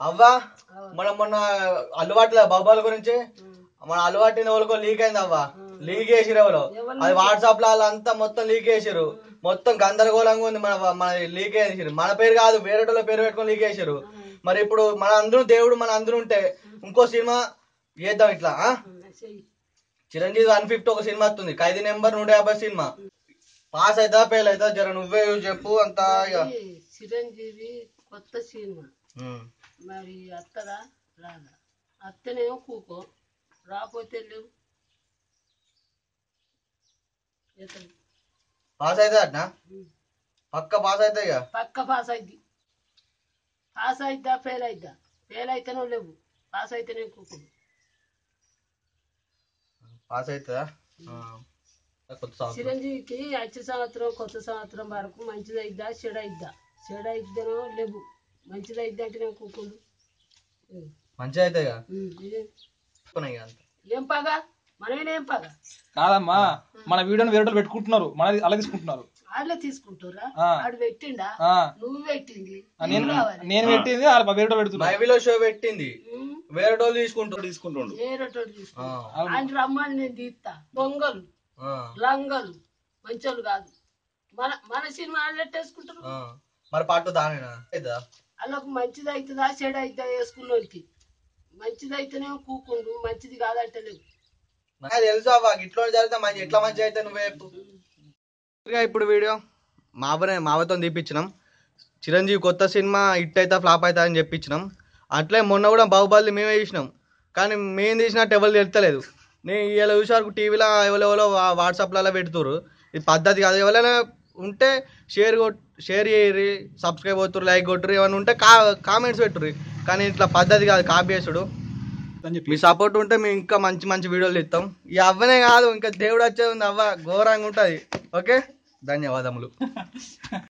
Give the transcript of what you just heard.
అవ్వా మనం మొన్న అలవాట్ల బాబాల గురించి మన అలవాటు ఎవరికో లీక్ అయింది అవ్వా, లీక్ చేసిరు ఎవరో, అది వాట్సాప్ లో అంతా మొత్తం లీక్ చేసిరు, మొత్తం గందరగోళంగా ఉంది. మన లీక్ చేసిరు, మన పేరు కాదు వేరేటోళ్ళ పేరు పెట్టుకొని లీక్ చేసిరు. మరి ఇప్పుడు మన అందరూ దేవుడు మన అందరూ ఉంటే ఇంకో సినిమా చేద్దాం ఇట్లా. చిరంజీవి 150 ఒక సినిమా వస్తుంది, ఖైదీ నెంబర్ 150 సినిమా. పాస్ అవుతా ఫెయిల్ అవుతా జర నువ్వే చెప్పు అంత. చిరంజీవి కొత్త సినిమా మరి అత్తదా రాదా? అత్తనేమో కూకో, రాకపోతే లేవు. పాస్ అవుతా అట్నా? పక్క పాస్ అవుతాయి, పక్క పాస్ అయింది. పాస్ అయిద్దా ఫెయిల్ అయిద్దా? ఫెయిల్ అయితేనే లేవు, పాస్ అయితేనే కూకో. పాస్ అవుతుందా? చిరంజీవికి వచ్చే సంవత్సరం కొత్త సంవత్సరం వరకు మంచిది అయిద్దా చెడు అయిద్దా? చెడు అయిద్దనో లేవు, మంచిది అయిద్దా అంటే నేను కూకుండు. మంచిగా అవుతాయి ఏం పగా మనమేనేం పగా కాదమ్మా, మన వీడియోని వేరే పెట్టుకుంటున్నారు, మన అలా తీసుకుంటున్నారు. వాళ్ళే తీసుకుంటారా? ఆడు పెట్టిండా? నువ్వు పెట్టింది, నేను పెట్టింది వేరే పెడుతున్నా. షో పెట్టింది వేరేటోళ్ళు తీసుకుంటుండు. వేరేటోళ్ళు తీసుకుంటారు. ఆయన రమ్మని నేను తీస్తా. దొంగలు లంగలు మంచోళ్ళు కాదు. మన సినిమా వాళ్ళెట్టేసుకుంటారు. మరి పాటు దానేనా వాళ్ళకు మంచిది అవుతుందా చెడు అవుతుందా? వేసుకున్న వాళ్ళకి మంచిది అయితేనే కూకుండు, మంచిది కాదంటే లేవు. తెలుసు అవ్వ ఇట్లా జరిగితే మంచి ఎట్లా మంచి అయితే నువ్వే చెప్పు. ఇప్పుడు వీడియో మావతో తీపిచ్చినాం. చిరంజీవి కొత్త సినిమా హిట్ అవుతా ఫ్లాప్ అవుతా అని చెప్పించినాం. అట్లే మొన్న కూడా బాహుబలి మేమే తీసినాం, కానీ మేము తీసినట్టు ఎవరు తెలుస్తలేదు. నేను ఇలా చూసారు టీవీలో ఎవరెవరో వాట్సాప్లలో పెడుతురు. ఇది పద్ధతి కాదు. ఎవరైనా ఉంటే షేర్ చేయరు, సబ్స్క్రైబ్ అవుతురు, లైక్ కొట్టురు, ఏమైనా ఉంటే కామెంట్స్ పెట్టుర్రు. కానీ ఇట్లా పద్ధతి కాదు, కాపీ చేసుడు. మీ సపోర్ట్ ఉంటే మేము ఇంకా మంచి మంచి వీడియోలు ఇస్తాం. ఈ అవ్వనే కాదు ఇంకా దేవుడు వచ్చేది ఉంది, అవ్వ ఘోరంగా ఉంటుంది. ఓకే, ధన్యవాదములు.